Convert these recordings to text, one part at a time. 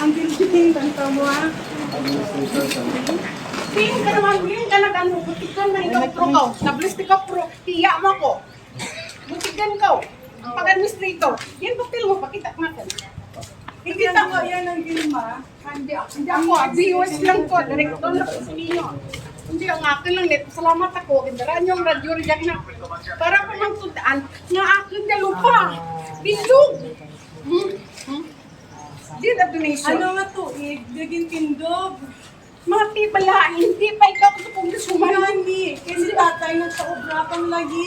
Ang building, tanta mo ha. Tingin ka naman, tingin ka na gano'n. Butikan na ikaw pro ka. Nablistik ka pro. Hiya mo ko. Butikan ka. Ang pag-administrator. Yan papel mo, pakita natin. Hindi tama yan ang Gilma. Hindi ako, viewers lang ko. Direktor na po sa ninyo. Hindi ang akin lang net. Salamat ako. Kindaraan yung radyo riyak na. Para pa mang tudaan nga akin na lupa. Bindog. Di na donation. Ano nga to, naging tindog. Mga tibala, hindi pa ikaw ito kung gusuman. Hindi, kasi tatay nagsaobra pang lagi.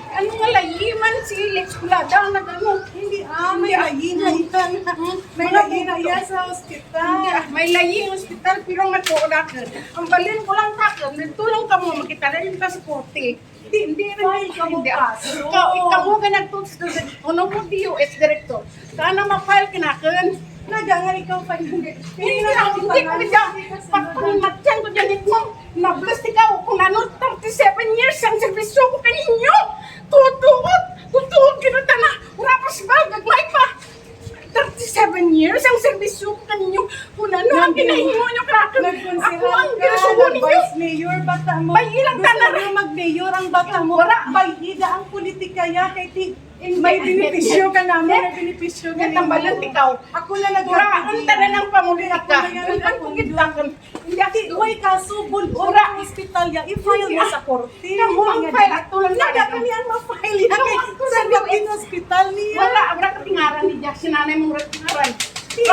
Ano nga layiman si Lex Kulada na gano'n. Hindi, may lagi na yan. May lagi na yan sa ospital. May laying hospital pero nga po natin. Ang balin ko lang takin, nagtulong ka mo, makita na rin ka sa korte. Hindi rin File ka mo hindi. pa. Ikaw mo ka nagtulong sa unang mo DOS director. Sana ma-file kinakin. Nagangan ikaw pa hindi. Hindi ko dyan. Pagpanimatyan ko dyan ito. Nablas ikaw kung ano 37 years ang servisyo ko kaninyo. Tutuot kinata na. Wala pa si Val, gagmay pa. 37 years ang servisyo ko kaninyo. Kung ano ang kinahingo nyo kraken. Ako ang ginasubo ninyo. Vice Mayor, bata mo. Bay ilang Gusto tanan. mo mag-mayor ang bata mo. Wala. Bay ida ang politika ya kay ti. May benepisyo ka namin. May benepisyo ka Natambalan ikaw. Ako na Ura, ang tanan ng pamulit ka. Ang pagkitlakan. Hindi ako. Uy, kaso bulbul ang hospital ya. I-file mo sa korte. Kamu ang file at tulad na Naga kami ang ma-file yan. Sa gawin hospital niya. Wala katingaran ni Jack. Sinanay mong ratingaran. Si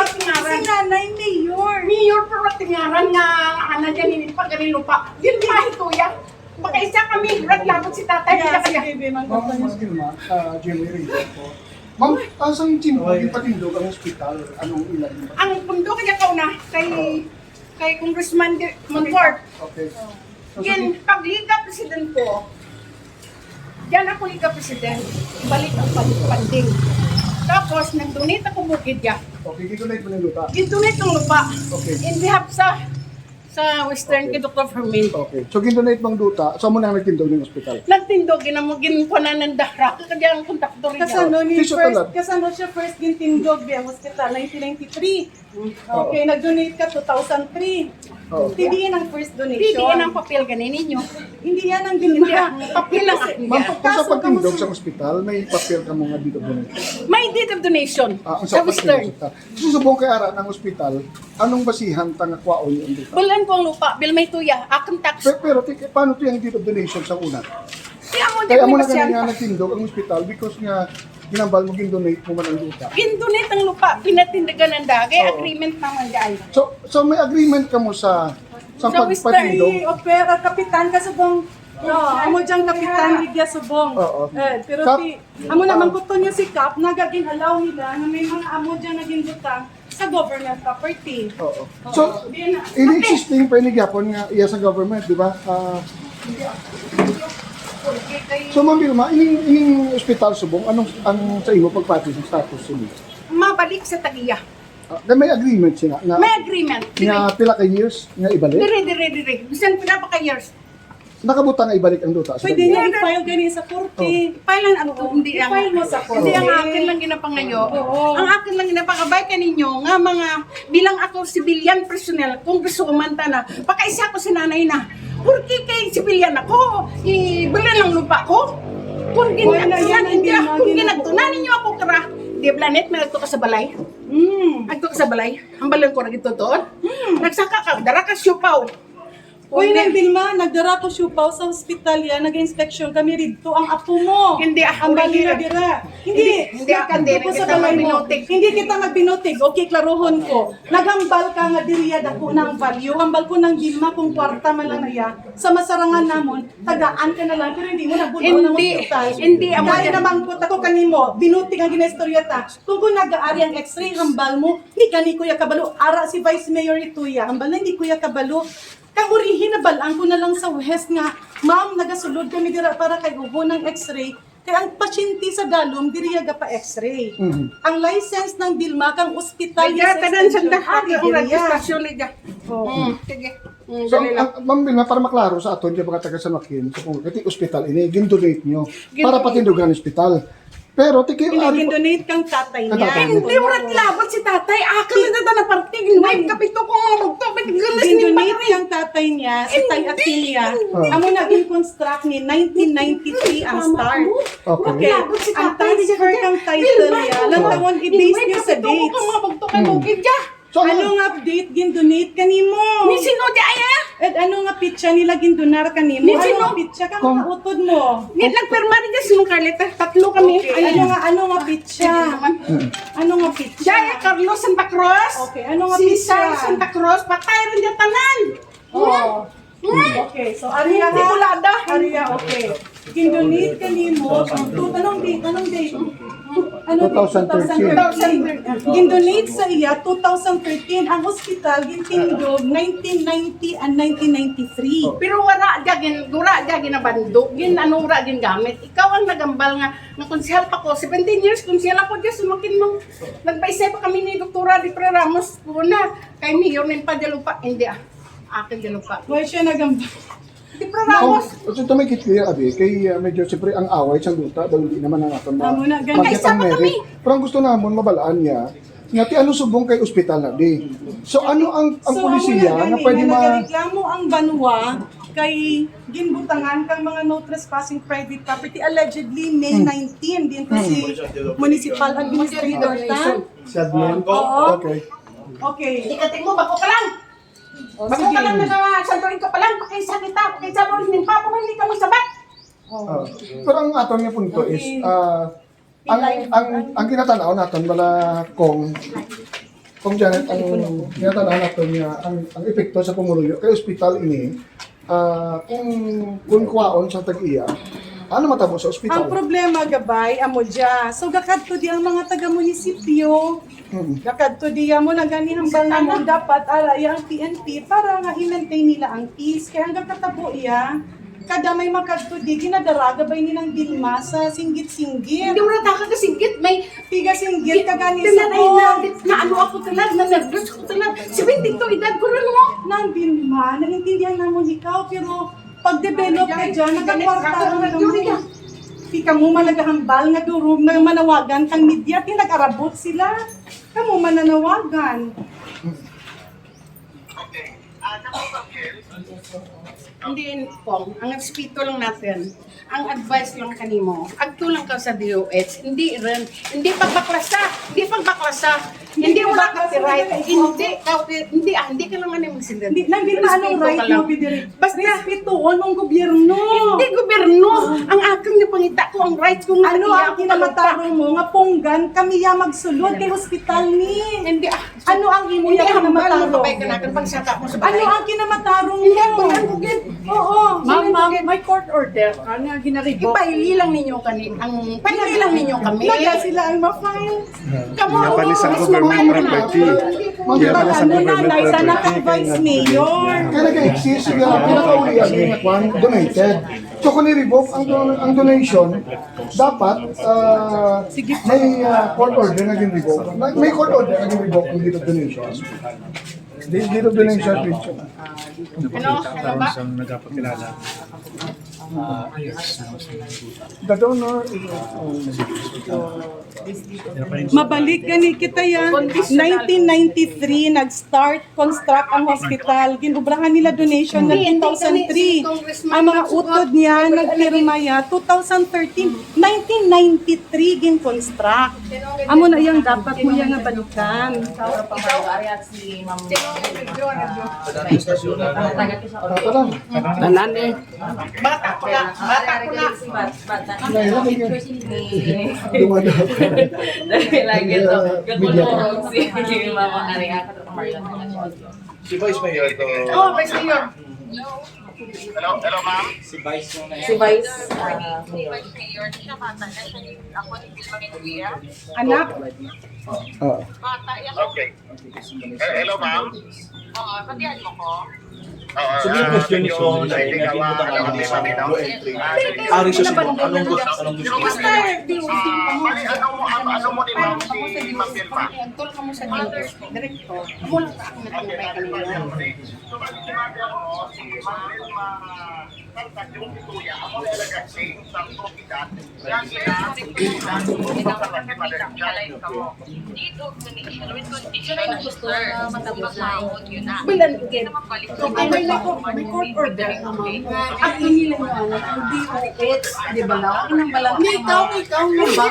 nanay mayor. Mayor pero ratingaran nga ana dyan pag ganin lupa. Yun mahito yan. Baka isa kami, labot si tatay. Kaya si Kaya bebe Ma'am, magpapalala. Mas Gilma, Jimmy Ringo po. Ma'am, asang tindog, yung patindog ang ospital, anong ilan? ang pundo kaya ka na kay Congressman Montfort. Okay. So, Yan, pag Liga President ko, diyan ako Liga President, ibalik ang panding. Tapos, nag-donate ako bukid niya. okay, dito na ito ng lupa. Gin-donate ng lupa. Okay. In behalf sa Western kay Dr. Fermin. Okay. So, gindonate bang duta, saan mo na nagtindog ng ospital? Nagtindog, ginamugin ko na ng dahra. Kaya ang kontakto rin Kasano ni Tisyo first, talat. kasano siya first gintindog biya hospital 1993. Okay, nag-donate ka 2003. Oo. Hindi yan ang first donation. Pidiin ang papel ganin ninyo. Hindi yan ang Hindi, ginawa. papel lang. Ma'am, kung sa Kaso, pagtindog kamusta? sa ospital, may papel ka mga dito donate. May deed of donation Ang sa pagtindog Western. sa ospital. Susubong kay ara ng ospital, anong basihan tanga kwaon yung duta? Bulan ko ang lupa, bil may tuya, akong tax. Pero paano ito yung deed of donation sa una? Kaya mo Kaya mo na siya. nga nagtindog ang ospital because nga ginambal mo gindonate mo man ang duta. Gindonate ang lupa, pinatindagan ng dagay, Oo. agreement naman dyan. So may agreement ka mo sa Sa pagpatindog? Ay, opera, kapitan ka subong. Amo diyang kapitan Lydia Subong. Oo. Pero Kap- amo naman buto niya si Kap, nagaging alaw nila na may mga amo dyan naging butang sa government property. Oo. So, ini-existing pa ni Gyapon nga iya sa government, di ba? So, Ma'am Vilma, ining ospital subong, anong sa imo pagpati sa status sila? Mabalik sa tagiya. May agreement siya nga, May agreement. nga pila ka years nga ibalik? Dire. Bisan pinapaka-years. Nakabutang nga ibalik ang duta. sa Pwede kanila. niya i-file ganyan sa korte. Pailan ang hindi ang I-file mo sa korte. hindi ang akin lang ginapangayo. Oo. Ang akin lang ginapangabay kaninyo nga mga bilang ako civilian personnel kung gusto ko manta na pakaisa ko si nanay na. Porque kay civilian ako, ibulan lang lupa ko. Kung Wala yan ginagtunan ang hindi ginagawa. kung ginagtunan ninyo ako kara. Di planet may nagto ka sa balay. Nagto ka sa balay. Ang balon ko nagito doon. Nagsaka ka, dara ka siupaw. Uy, nang Vilma, nagdara ko siupaw sa hospital yan, nag-inspection kami rito ang apo mo. Hindi, ang bali na dira. Hindi, Hindi, hindi, Dito sa kita balay mo. magbinutig. Hindi kita magbinutig. Okay, klarohon ko. Nagambal ka nga diriya dako ng value. Hambal ko ng Vilma kung kwarta man lang na ya. Sa masarangan namon, tagaan ka na lang pero hindi mo nabulaw ng Hindi, hospital. hindi, amo Kaya yan. naman po tako kanimo, binutig ang ginestorya ta. Kung nag-aari ang x-ray hambal mo, hindi ka ni Kuya Kabalo. Ara si Vice Mayor ituya. Hambal na hindi Kuya Kabalo. Kang urihin na balaan ko na lang sa West nga, ma'am, nagasulod kami dira para kay uho ng x-ray. Kaya ang pasyente sa Dalom, diriya ga pa x-ray. Ang license ng Dilma kang ospital Kaya tanan sa dahat ang diriya. registration nila. Sige. So, Dali lang. Ma'am Vilma, para maklaro sa aton, di ba taga San Joaquin, sa kung kati ospital ini, gindonate nyo, para patindugan ang ospital. Pero tiki ari Gin-donate kang tatay niya. Tatay. Hindi mo natilabot si tatay. Akin na dada na party. Ginuhay kapito ko mga magtubig. Galas ni Gin-donate Bakri. kang tatay niya, si Tay Atilia. Amo na gin-construct ni 1993 ang start. Okay. Okay, ang transfer kang title niya, lang tawon i-base niyo sa Ko dates. mga magtukay bukid ka. So Anong update gin-donate kanimo? Ni sino di aya? At ano nga pitsa nila gindonar kanimo? Ni Ano sino? nga pitsa ka mga utod mo? Ni nagpirma rin dyan sinong Carlita. Tatlo kami. Okay, ano nga pitsa? Ano nga pitsa? Jaya Carlos Santa Cruz. Okay, ano nga Si pitsa? Sar Santa Cruz. Patay rin dyan tanan. Oh. Okay, so Aria Hindi ko lada. Aria, okay. Gindonate kanimo. Anong date? Anong date? Ano 2013. 2013. Gindonate sa iya 2013 ang ospital gintindog 1990 and 1993. Pero wala dyan, gura dyan ginabando. Gin ano wala gin gamit. Ikaw ang nagambal nga. Nga konsehal pa ko. 17 years konsehal ako dyan. Sumakin mong nagpaisay pa kami ni Doktora Di Pre Ramos. Una, kay Mayor ng Padalupa. Hindi akin Dalupa. Why siya nagamba? Di Pre Ramos. So ito may clear abi kay medyo siyempre ang away sa luta daw hindi naman naton Amo na, ganun. mag-get ang Ay, sama merit. Pero ang gusto namon mabalaan niya nga ti ano subong kay ospital na di. So ano ang pulisiya na pwede nagareklamo ang banwa kay ginbutangan kang mga no trespassing private property allegedly May 19 din to si Municipal Administrator ta. Sadman? Oo. Okay. Okay. Hindi ka tingmo, bako ka lang. O, Bako ka lang na santurin ka pa lang. Pakisa kita. Pakisa mo rin yung papa mo. Hindi ka magsabat. Pero ang aton nga punto is ang kinatanaw naton bala kung Janet ang kinatanaw naton nga ang epekto sa pumuluyo kay ospital ini kung kuwaon sa tag-iya ano matabo sa Ang ospital. problema gabay amo dia. So gakadto di ang mga taga munisipyo. Gakadto di mo na ganihambal na mo dapat alaya ang PNP para nga i-maintain nila ang peace. Kaya hanggang katabo iya, kada may makadto di ginadaraga bay nilang bilma sa singgit-singgit. Hindi mo nataka ka singgit. May Tiga singgit kagani Tinan sa ay na ano ako talag, na nervous ako talag. 72 edad ko rin mo. nang bilma, naintindihan na mo ikaw, pero pag-develop ka dyan, nagkakwarta ang mo. Di ka mo malagahambal nga durog na manawagan kang media, pinag-arabot sila. Kamu mananawagan. Hindi po, ang respeto lang natin, ang advice lang kanimo, agto lang ka sa DOH, hindi rin, hindi pagbaklasa, hindi wala copyright, hindi ka lang ano magsindan. Hindi, nandito anong right mo, Bidiri? Basta, Respetuon mong gobyerno. hindi gobyerno, ang aking napangita ko, ang rights kong Ano ang kinamatarong mo nga punggan kami ya magsulod kay hospital ni? Hindi, Ano ang imo hindi ya hambal mo kinamatarong? kapay ka natin pagsaka mo sa Ano bahay. ang kinamatarong Hindi, mo? bayan ko gid. Oo. Ma'am, may court order. Ano nga ginaribo? Ipaili lang ninyo paili lang ninyo kami. Naga sila ang ma-file. Kamo, Palisang mas government mamaya na. property. Hindi Diba, ba ano nanay sa naka-vice mayor? kaya nag-exist nga pinakaulian nga kwan donated. So kung i-revoke ang donation dapat may court order na gin-revoke. May court order na gin-revoke ang dito donation. Dito donation picture. Ano ba? nagpapakilala. The donor is Mabalik gani kita yan. 1993 nag-start construct ang hospital. Ginubrahan nila donation ng 2003. Ang mga utod niya nagpirma ya 2013. 1993 gin-construct. Amo na yang dapat mo yang nga balikan. tanan. Bata ko na. Dumadaw. Lagi to. Media. Si Mama Aria ka to Mario. Si Vice Mayor to. Oh, Vice Mayor. Hello, ma'am. Si Vice Mayor. Mayor, siya bata na siya yung ako ni Vilma Menuria. Anak, Bata, yan. Okay. Hello, ma'am. Oo, patihan mo ko. So yung question ni ko na inagin mo tanga ni sa no entry. Ari siya siguro anong gusto Basta, Mali, ano mo ni Ma'am si Ma'am Vilma? tol ka mo sa DOS, director. Amo lang ako nagtulay kanina. So, bali si Ma'am Vilma, si Ma'am Vilma, Saltat, yung tuya, ako talaga sa propiedad. Yan sila, Bilan again. Okay, may court order ka mo. Ang nila mo anak, hindi DOH, di ba na? Anong balang? Ikaw nga ba?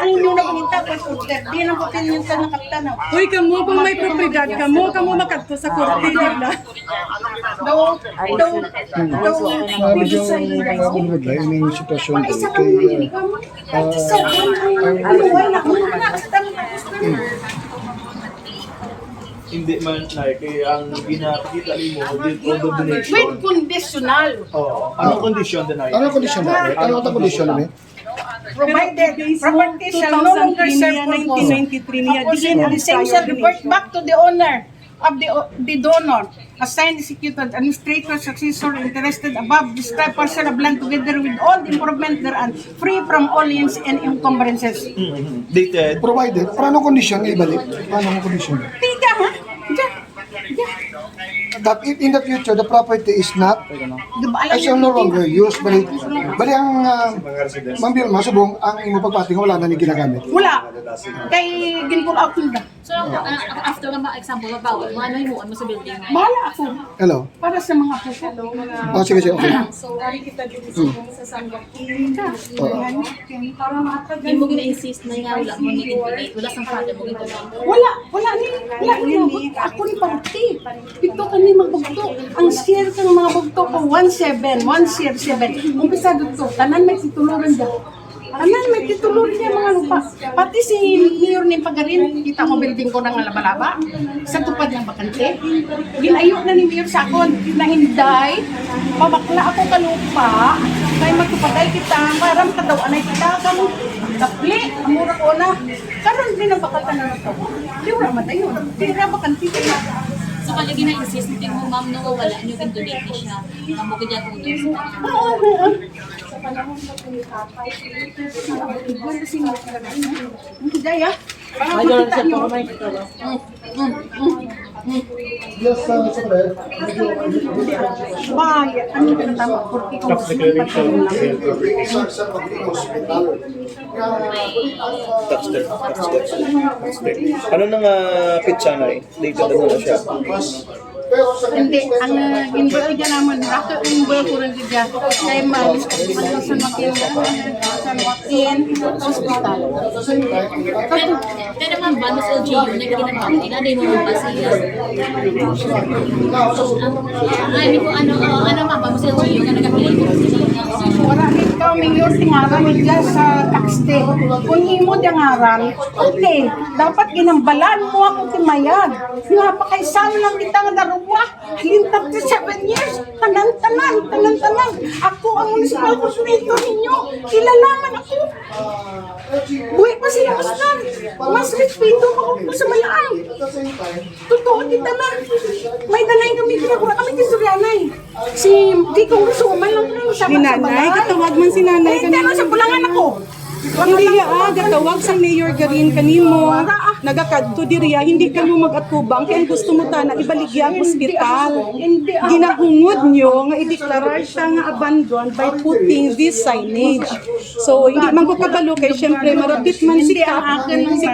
Ano nyo na kuminta court order? Di na ko pininta na kaptanaw. Uy, kamo, kung may propriedad kamo makadto sa korte na. Medyo nakakabulod lang yung sitwasyon Wala isa doon. kang Kaya, hindi ka mo. Sa ano, wala ko na. hindi man na kay ang ginapakita nimo dito the donation. With conditional. Oh, anong condition din ay? anong kondisyon na? Anong kondisyon na? Provided property shall no longer serve for 1993 niya. Tapos the same shall revert back to the owner of the donor, assigned, executed, administrator, successor, interested above described parcel of land together with all the improvement thereon, free from all liens and encumbrances. Dated Provided, para anong kondisyon ibalik? Anong kondisyon? Tita, ha? Diyan. That in the future, the property is not, Diba, alam ay niyo, siya no longer used. Bali ang, Ma'am Vilma, subong, ang imo pagpating wala na ni ginagamit. wala. Kay ginpul out nila. So, after na example, bawal mo, ano himuan mo sa building? Bahala ako. Hello? Para sa mga puso. Oh, sige, okay. So, ari kita dito sa Sangaking. Para makatagal. Hindi mo gina-insist na nga wala mo nag-intimate, wala sang father mo gito. Wala ni ako ni pagti. Ito kami magbugto. Ang share kang mga bugto ko 1/7, 1/7. Umpisa dito, tanan may tituluran daw. Tanan may tituluran niya mga lupa. Pati si Mayor ni Pagarin, kita mo building ko ng laba-laba. Sa tupad ng bakante. Ginayo na ni Mayor sa akon na hinday. Pabakla ako ka lupa. Kaya magtupaday kita. Parang kadawaan ay kita. Kamu kapli. Amura ko na. Karon din ang bakal na ito. Liwra matayo. Tira bakante na. So, kaya gina-insist, hindi mo ma'am nung wala nyo gindonate siya. Mamo kaya kung doon sa Sa panahon sa pinitapay, wala sinasara na. Ang kudaya. Para makita nyo. Yes, sir. Bahay, ano yung pinatama? Porque kung gusto mo Ano nang pizza na eh? Dated na siya. hindi, ang inboy ko dyan naman, ako inboy ko rin dyan, kay Malis, sa Makin, hospital. Pero ma'am ba, mas LGU, nagkinabang, tinanay mo ba siya? I mean po, ano ma'am ba, mas LGU na nagkapilay mo siya? Maraming ikaw, Mayor, tingaran dyan sa taxte. Kung imo tingaran, okay, dapat ginambalan mo ako timayad. Napakaisan lang kita nga daruwa. Lintap to 7 years. Tanan. Ako ang municipal coordinator ninyo. Kilalaman ako. Buhay pa sila Oscar. Mas respeto ako sa malaang. Totoo kita na. May danay kami ginagawa kami kay Suryanay. Si Dikong Rusuman lang sa Si nanay, katawag man si nanay Hindi na sa bulangan ako. Hindi gatawag sa Mayor Garin kanimo. Nagakadto diriya, hindi ka mo mag-atubang kaya gusto mo tana ibaligya ang ospital. Ginahungod nyo nga ideklarar siya nga abandoned by putting this signage. So hindi man ko kabalo kay syempre marapit man si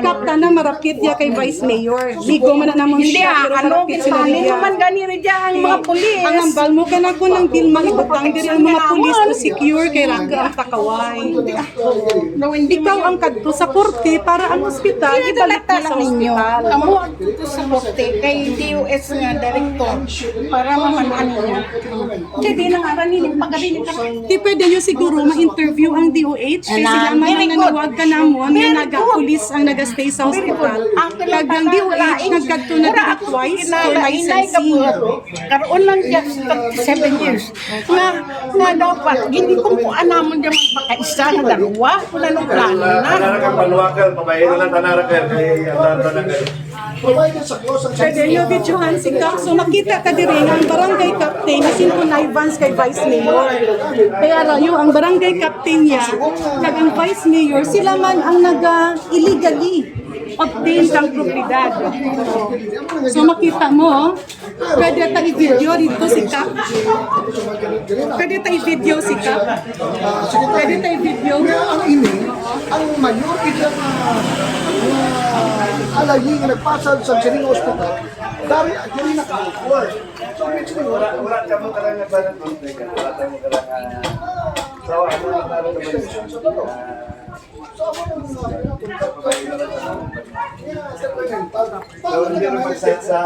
Kap na marapit ya kay Vice Mayor. Ligo man na namon Hindi siya pero ano, marapit sila kintanin niya. naman gani rin dyan ang mga pulis. Ang ambal mo ka na ko ng Dilma ibutang diri ang mga pulis to secure kay Raga ang takaway. Ikaw ang kadto sa korte para ang ospital ibalik mo sa lang ninyo. ospital. Amo ito sa korte kay DOS nga director para mamanan niya. Hindi na nga rin yung pagkarinig ka. Di pwede nyo siguro ma-interview ang DOH kasi sila man ang nanawag ka namon nga naga-police ang naga-stay sa hospital. Kagang DOH nagkadto na dito twice for licensing. Karoon lang dyan sa 7 years. Nga dapat, hindi ko po anamon dyan magpakaisa na dalawa. Wala nung plano na. Tanara ka paluwakal, pabayero na tanara ka kay Provided sa close ang Pwede nyo videohan si Kap. So makita ka diri nga ang barangay captain na sinconivance kay Vice Mayor. Kaya rayo ang barangay captain niya kag ang Vice Mayor sila man ang illegally obtain ang propiedad. So makita mo, pwede tayo i-video dito si Kap. Pwede tayo i-video si Kap. Pwede tayo i-video. Nga ang ini, ang mayor ito alayi nga nagpasal sa Siring Hospital, dari diri naka-record. So, actually, Wala ka mo karang nagbalang konti ka. Wala ka mo karang so ano na taro So, hindi na mag-set sa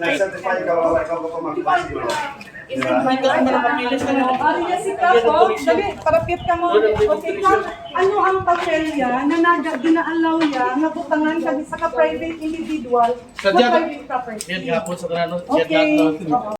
nag-certify ka ba ikaw ba mag-pasiro? Ari na si Kap, oh. Dali, parapit ka mo. Okay, Kap, ano ang papelya na ginaalaw niya nga butangan ka sa ka-private individual? Sa diyan- Private property. Yan gapon sa kanano. Okay.